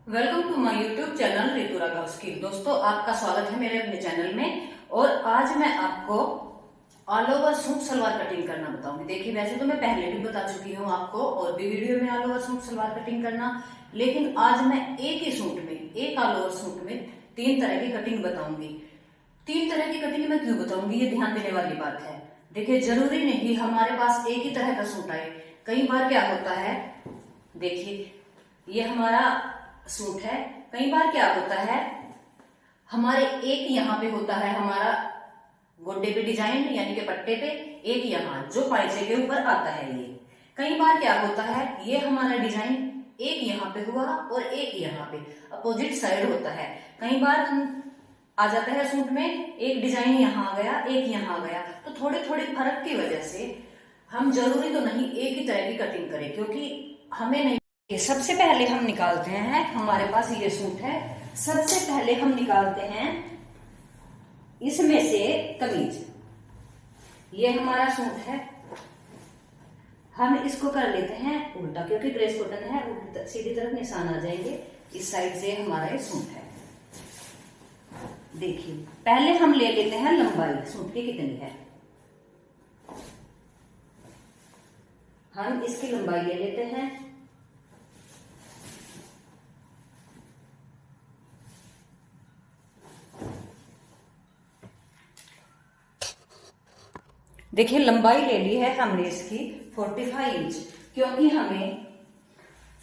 Welcome to my YouTube channel Ritu Raghavski. दोस्तों, आपका स्वागत है मेरे अपने चैनल में। और आज मैं आपको all over suit salwar cutting करना बताऊंगी। देखिए, वैसे तो मैं पहले भी बता चुकी हूँ आपको और भी वीडियो में all over suit salwar cutting करना, लेकिन आज मैं एक ही सूट में, एक ऑल ओवर सूट में 3 तरह की कटिंग बताऊंगी। 3 तरह की कटिंग मैं क्यों बताऊंगी, ये ध्यान देने वाली बात है। देखिए, जरूरी नहीं हमारे पास एक ही तरह का सूट आए। कई बार क्या होता है, देखिए ये हमारा सूट है। कई बार क्या होता है, हमारे एक यहाँ पे होता है हमारा गोड्डे पे डिजाइन यानी कि पट्टे पे, एक यहाँ जो पाइचे के ऊपर आता है। ये कई बार क्या होता है, ये हमारा डिजाइन एक यहाँ पे हुआ और एक यहाँ पे अपोजिट साइड होता है। कई बार हम आ जाता है सूट में, एक डिजाइन यहाँ आ गया, एक यहाँ आ गया, तो थोड़े थोड़े फर्क की वजह से हम जरूरी तो नहीं एक ही तरह की कटिंग करें, क्योंकि हमें नहीं। सबसे पहले हम निकालते हैं, हमारे पास ये सूट है। सबसे पहले हम निकालते हैं इसमें से कमीज। ये हमारा सूट है, हम इसको कर लेते हैं उल्टा, क्योंकि ग्रेस कॉटन है, उल्टा सीधी तरफ निशान आ जाएंगे। इस साइड से हमारा ये सूट है। देखिए, पहले हम ले लेते हैं लंबाई सूट की कितनी है। हम इसकी लंबाई ले लेते हैं। देखिए, लंबाई ले ली है हमने इसकी 45 इंच, क्योंकि हमें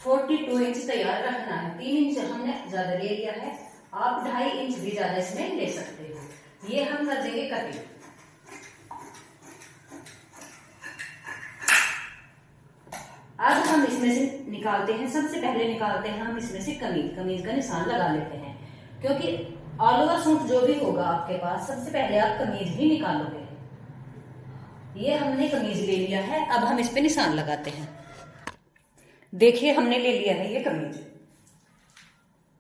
42 इंच तैयार रखना है। 3 इंच हमने ज्यादा ले लिया है, आप 2.5 इंच भी ज्यादा इसमें ले सकते हो। ये हम कर देंगे कटिंग। अब हम इसमें से निकालते हैं, सबसे पहले निकालते हैं हम इसमें से कमीज। कमीज का निशान लगा लेते हैं, क्योंकि ऑल ओवर सूट जो भी होगा आपके पास, सबसे पहले आप कमीज ही निकालोगे। ये हमने कमीज ले लिया है, अब हम इस पे निशान लगाते हैं। देखिए, हमने ले लिया है ये कमीज।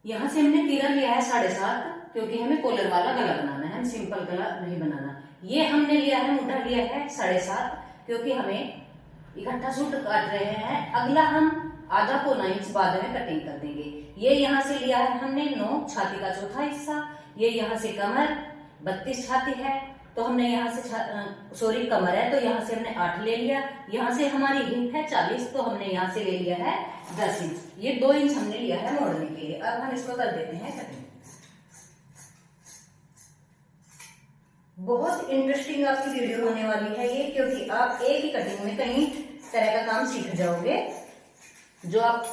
यहां से हमने तीरा लिया है 7.5, क्योंकि हमें कॉलर वाला गला बनाना है, हम सिंपल गला नहीं बनाना। ये हमने लिया है, मोटा लिया है 7.5, क्योंकि हमें इकट्ठा सूट काट रहे हैं। अगला हम आधा पौना इंच बाद में कटिंग कर देंगे। ये यहाँ से लिया है हमने 9, छाती का चौथा हिस्सा। ये यहाँ से कमर 32 छाती है, तो हमने यहाँ से कमर है, तो यहाँ से हमने 8 ले लिया। यहाँ से हमारी हिप है 40, तो हमने यहाँ से ले लिया है 10 इंच। ये 2 इंच हमने लिया है मोड़ने के लिए। अब हम इसको कर देते हैं कटिंग। बहुत इंटरेस्टिंग आपकी वीडियो होने वाली है ये, क्योंकि आप एक ही कटिंग में कई तरह का काम सीख जाओगे, जो आप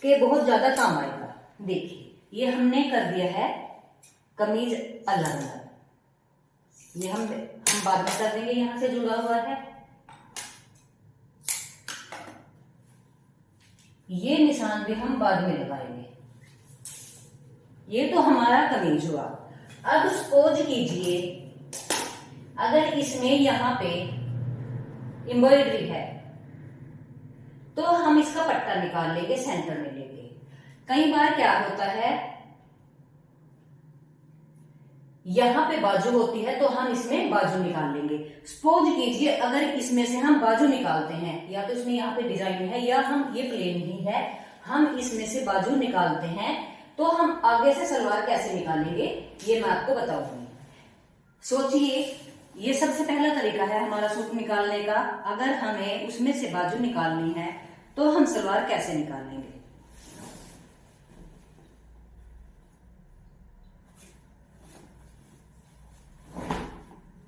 के बहुत ज्यादा काम आएगा। देखिए, ये हमने कर दिया है कमीज अलग अलग। ये हम बाद में कर देंगे, यहां से जुड़ा हुआ है। ये निशान भी हम बाद में लगाएंगे। ये तो हमारा कमीज हुआ। अब सपोज कीजिए, अगर इसमें यहां पे एम्ब्रॉयडरी है, तो हम इसका पट्टा निकाल लेंगे सेंटर में लेके। कई बार क्या होता है, यहां पे बाजू होती है, तो हम इसमें बाजू निकाल लेंगे। सपोज कीजिए, अगर इसमें से हम बाजू निकालते हैं, या तो इसमें यहाँ पे डिजाइन है या हम ये प्लेन ही है, हम इसमें से बाजू निकालते हैं, तो हम आगे से सलवार कैसे निकालेंगे ये मैं आपको बताऊंगी। सोचिए, ये सबसे पहला तरीका है हमारा सूट निकालने का। अगर हमें उसमें से बाजू निकालनी है, तो हम सलवार कैसे निकालेंगे।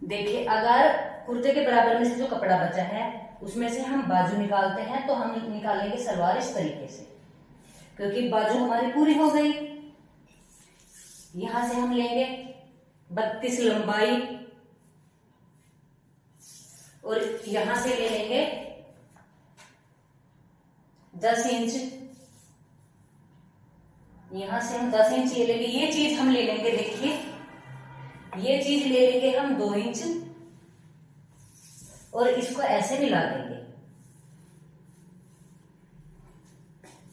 देखिए, अगर कुर्ते के बराबर में से जो कपड़ा बचा है, उसमें से हम बाजू निकालते हैं, तो हम निकालेंगे सलवार इस तरीके से, क्योंकि बाजू हमारी पूरी हो गई। यहां से हम लेंगे 32 लंबाई, और यहां से ले लेंगे 10 इंच। यहां से हम 10 इंच ये लेंगे। ये चीज हम ले लेंगे, देखिए ये चीज ले लेंगे हम 2 इंच, और इसको ऐसे मिला देंगे।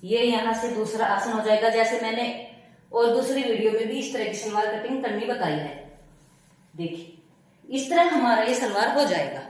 ये यहां से दूसरा आसन हो जाएगा, जैसे मैंने और दूसरी वीडियो में भी इस तरह की सलवार कटिंग करनी बताई है। देखिए, इस तरह हमारा ये सलवार हो जाएगा।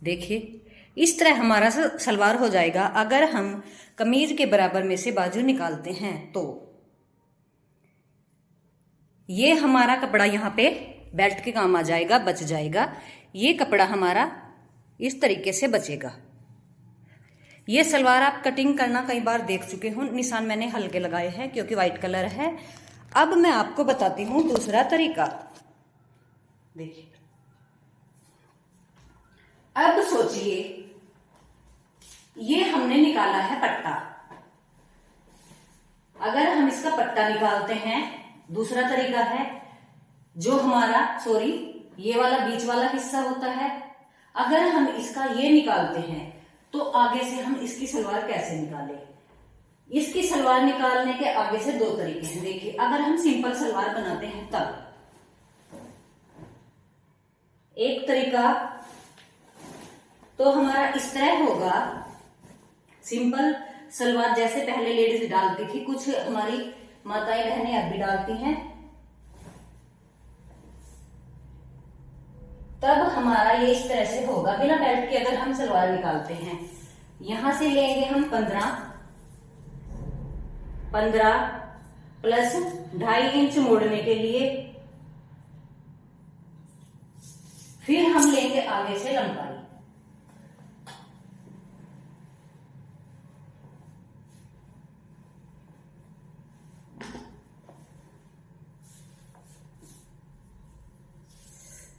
देखिए इस तरह हमारा सलवार हो जाएगा। अगर हम कमीज के बराबर में से बाजू निकालते हैं तो ये हमारा कपड़ा यहाँ पे बेल्ट के काम आ जाएगा, बच जाएगा। ये कपड़ा हमारा इस तरीके से बचेगा। ये सलवार आप कटिंग करना कई बार देख चुके हो, निशान मैंने हल्के लगाए हैं क्योंकि वाइट कलर है। अब मैं आपको बताती हूँ दूसरा तरीका। देखिए अब सोचिए, ये हमने निकाला है पट्टा। अगर हम इसका पट्टा निकालते हैं, दूसरा तरीका है जो हमारा ये वाला बीच वाला हिस्सा होता है, अगर हम इसका ये निकालते हैं तो आगे से हम इसकी सलवार कैसे निकालें। इसकी सलवार निकालने के आगे से दो तरीके हैं। देखिए अगर हम सिंपल सलवार बनाते हैं तब एक तरीका तो हमारा इस तरह होगा, सिंपल सलवार जैसे पहले लेडीज डालती थी, कुछ हमारी माताएं बहनें अब भी डालती हैं। तब हमारा ये इस तरह से होगा बिना बेल्ट के। अगर हम सलवार निकालते हैं, यहां से लेंगे हम 15 प्लस 2.5 इंच मोड़ने के लिए, फिर हम लेंगे आगे से लंबाई।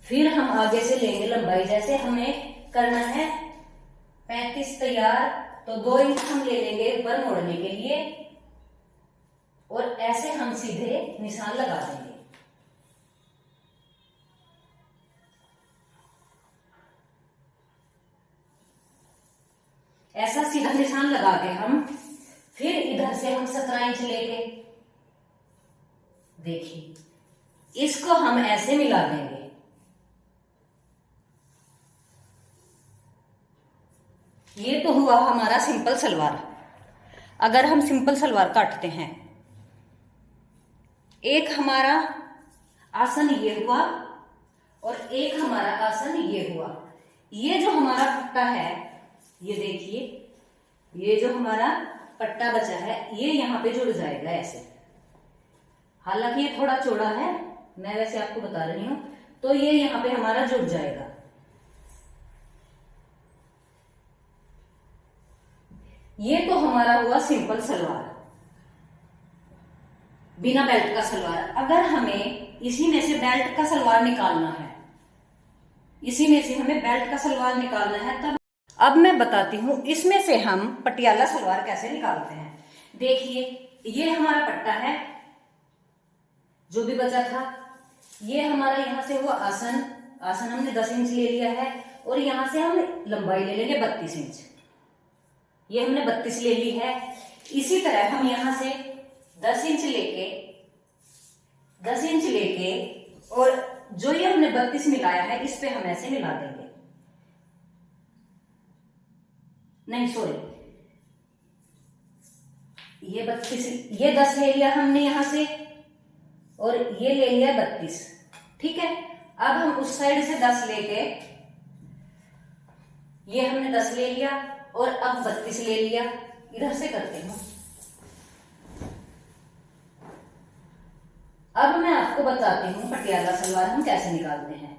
फिर हम आगे से लेंगे लंबाई। जैसे हमें करना है 35 तैयार, तो 2 इंच हम ले लेंगे ऊपर मोड़ने के लिए और ऐसे हम सीधे निशान लगा देंगे। ऐसा सीधा निशान लगा के हम फिर इधर से हम 17 इंच लेके, देखिए इसको हम ऐसे मिला देंगे। ये तो हुआ हमारा सिंपल सलवार। अगर हम सिंपल सलवार काटते हैं, एक हमारा आसन ये हुआ और एक हमारा आसन ये हुआ। ये जो हमारा पट्टा है, ये देखिए, ये जो हमारा पट्टा बचा है ये यहाँ पे जुड़ जाएगा ऐसे। हालांकि ये थोड़ा चौड़ा है, मैं वैसे आपको बता रही हूं, तो ये यहाँ पे हमारा जुड़ जाएगा। ये तो हमारा हुआ सिंपल सलवार, बिना बेल्ट का सलवार। अगर हमें इसी में से बेल्ट का सलवार निकालना है, इसी में से हमें बेल्ट का सलवार निकालना है, तब अब मैं बताती हूं इसमें से हम पटियाला सलवार कैसे निकालते हैं। देखिए ये हमारा पट्टा है जो भी बचा था, ये हमारा यहां से हुआ आसन। आसन हमने 10 इंच ले लिया है और यहां से हम लंबाई ले लेंगे 32 इंच। ये हमने 32 ले ली है। इसी तरह हम यहां से 10 इंच लेके और जो ये हमने 32 मिलाया है इस पे हम ऐसे मिला देंगे। नहीं सॉरी, ये 32, ये 10 ले लिया हमने यहां से और ये ले लिया 32। ठीक है, अब हम उस साइड से 10 लेके, ये हमने 10 ले लिया और अब 32 ले लिया। इधर से करते हैं। अब मैं आपको बताती हूँ पटियाला सलवार हम कैसे निकालते हैं।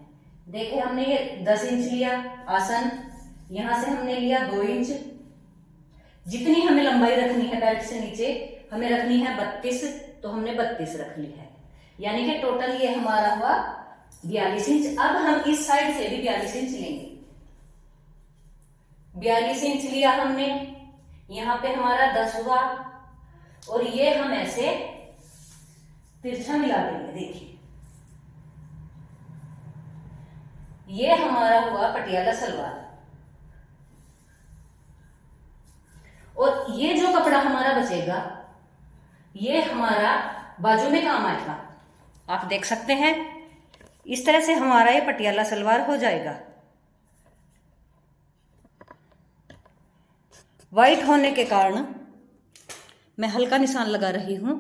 देखिए हमने ये 10 इंच लिया आसन, यहां से हमने लिया 2 इंच। जितनी हमें लंबाई रखनी है बेल्ट से नीचे, हमें रखनी है 32, तो हमने 32 रख ली है, यानी कि टोटल ये हमारा हुआ 42 इंच। अब हम इस साइड से भी 42 इंच लेंगे। 42 इंच लिया हमने, यहां पे हमारा 10 हुआ और ये हम ऐसे तिरछा मिला देंगे। देखिए ये हमारा हुआ पटियाला सलवार और ये जो कपड़ा हमारा बचेगा ये हमारा बाजू में काम आएगा। आप देख सकते हैं इस तरह से हमारा ये पटियाला सलवार हो जाएगा। वाइट होने के कारण मैं हल्का निशान लगा रही हूं।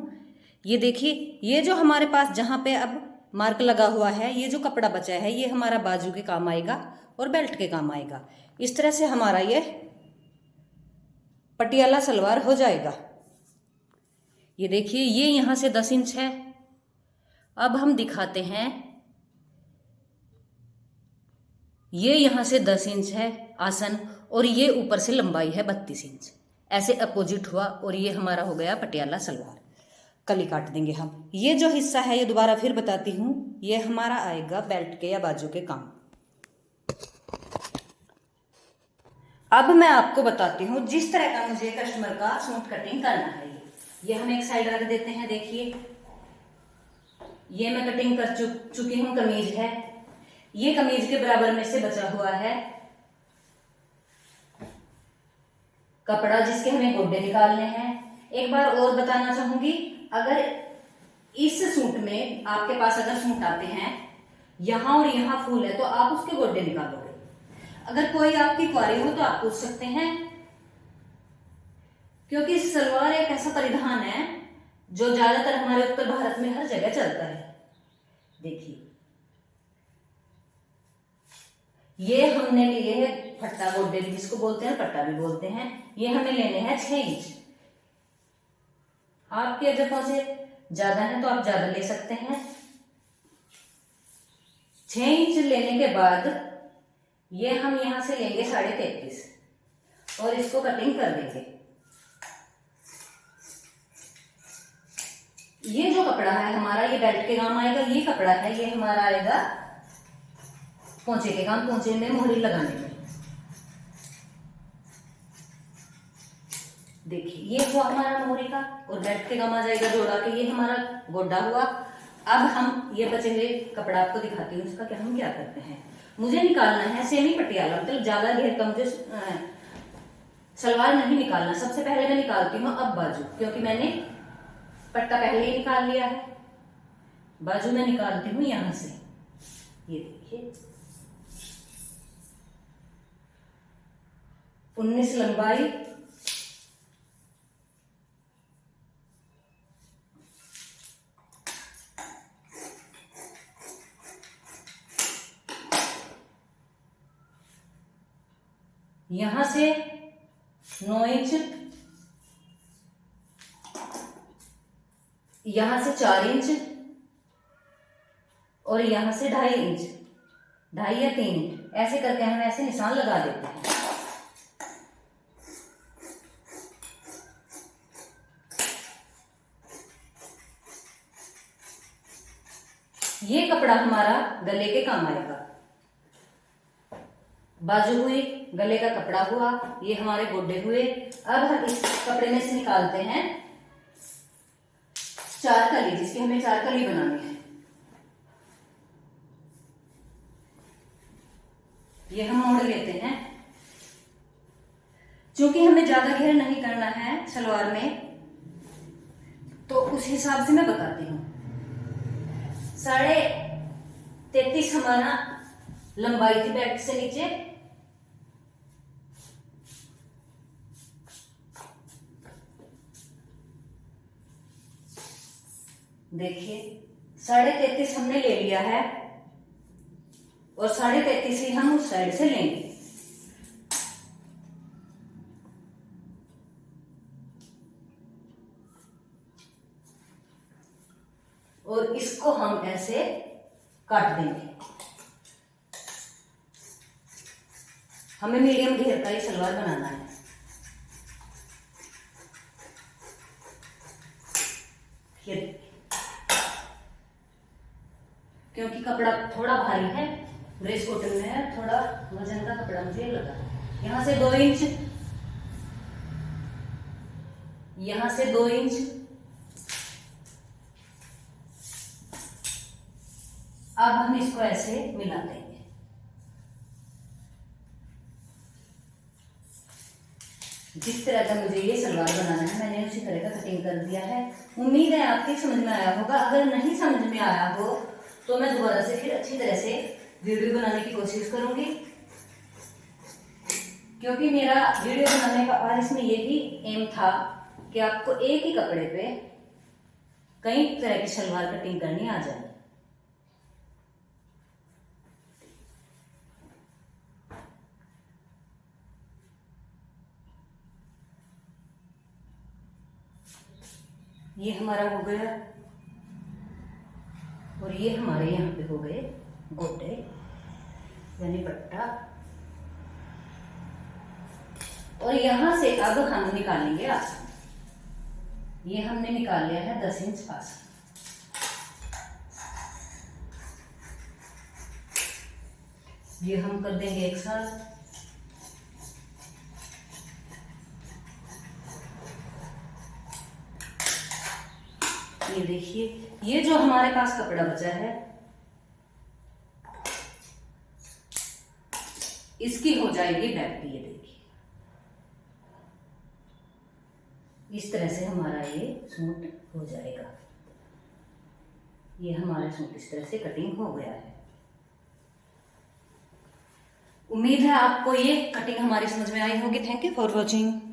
ये देखिए, ये जो हमारे पास जहां पे अब मार्क लगा हुआ है, ये जो कपड़ा बचा है ये हमारा बाजू के काम आएगा और बेल्ट के काम आएगा। इस तरह से हमारा ये पटियाला सलवार हो जाएगा। ये देखिए, ये यहाँ से 10 इंच है। अब हम दिखाते हैं, ये यहाँ से 10 इंच है आसन, और ये ऊपर से लंबाई है 32 इंच। ऐसे अपोजिट हुआ, और ये हमारा हो गया पटियाला सलवार। कली काट देंगे हम। ये जो हिस्सा है, ये दोबारा फिर बताती हूँ, ये हमारा आएगा बेल्ट के या बाजू के काम। अब मैं आपको बताती हूँ जिस तरह का मुझे कस्टमर का सूट कटिंग करना है। ये हम एक साइड रख देते हैं। देखिए, ये मैं कटिंग कर चुकी हूँ। कमीज है, ये कमीज के बराबर में से बचा हुआ है कपड़ा, जिसके हमें गोड्डे निकालने हैं। एक बार और बताना चाहूंगी, अगर इस सूट में आपके पास अगर सूट आते हैं यहां और यहां फूल है, तो आप उसके गोड्डे निकालोगे। अगर कोई आपकी क्वारी हो तो आप पूछ सकते हैं, क्योंकि सलवार एक ऐसा परिधान है जो ज्यादातर हमारे उत्तर भारत में हर जगह चलता है। देखिए, ये हमने लिए है फट्टा गोड्डे, जिसको बोलते हैं पट्टा भी बोलते हैं। ये हमें लेने हैं 6 इंच। आपके अगर कौन से ज्यादा है तो आप ज्यादा ले सकते हैं। 6 इंच लेने के बाद ये हम यहां से लेंगे 33.5 और इसको कटिंग कर देंगे। ये जो कपड़ा है हमारा, ये बेल्ट के काम आएगा। ये कपड़ा है, ये हमारा आएगा पोंचे के काम, पोंचे में मोहरी लगाने में। देखिए, ये जो हमारा मोहरी का और बेल्ट के काम आ जाएगा जोड़ा के। ये हमारा गोड्डा हुआ। अब हम ये बचे हुए कपड़ा आपको दिखाती हूँ, इसका हम क्या करते हैं। मुझे निकालना है सेमी पटियाला, मतलब ज्यादा घेर का मुझे सलवार नहीं निकालना। सबसे पहले मैं निकालती हूँ अब बाजू, क्योंकि मैंने पट्टा पहले ही निकाल लिया है। बाजू में निकालती हूँ यहां से। ये देखिए, 19 लंबाई, यहां से 9 इंच, यहां से 4 इंच और यहां से 2.5 इंच, 2.5 या 3 इंच, ऐसे करके हम ऐसे निशान लगा देते हैं। ये कपड़ा हमारा गले के काम आएगा। बाजू हुई, गले का कपड़ा हुआ, ये हमारे गोड्डे हुए। अब हम इस कपड़े में से निकालते हैं 4 कली, जिसकी हमें 4 कली बनानी है। ये हम मोड़ लेते हैं। चूंकि हमें ज्यादा घेर नहीं करना है सलवार में, तो उस हिसाब से मैं बताती हूँ। 33.5 हमारा लंबाई थी बेल्ट से नीचे। देखिए, 33.5 हमने ले लिया है और 33.5 ही हम उस साइड से लेंगे। और इसको हम ऐसे काट देंगे। हमें मीडियम घेर का ही सलवार बनाना है। ये क्योंकि कपड़ा थोड़ा भारी है, ड्रेस कॉटन में है, थोड़ा वजन का कपड़ा मुझे लगा। यहां से 2 इंच, यहां से 2 इंच, अब हम इसको ऐसे मिला देंगे। जिस तरह का मुझे ये सलवार बनाना है, मैंने उसी तरह का कटिंग कर दिया है। उम्मीद है आपके समझ में आया होगा। अगर नहीं समझ में आया हो तो मैं दोबारा से फिर अच्छी तरह से वीडियो बनाने की कोशिश करूंगी, क्योंकि मेरा वीडियो बनाने का आज इसमें यही एम था कि आपको एक ही कपड़े पे कई तरह की सलवार कटिंग करनी आ जाए। ये हमारा हो गया, और ये हमारे यहाँ पे हो गए गोटे यानी पट्टा। और यहां से अब हम निकालेंगे आसन। ये हमने निकाल लिया है 10 इंच आसन। ये हम कर देंगे एक साथ। ये देखिए, ये जो हमारे पास कपड़ा बचा है इसकी हो जाएगी बैक। ये देखिए, इस तरह से हमारा ये सूट हो जाएगा। ये हमारा सूट इस तरह से कटिंग हो गया है। उम्मीद है आपको ये कटिंग हमारी समझ में आई होगी। Thank you for watching.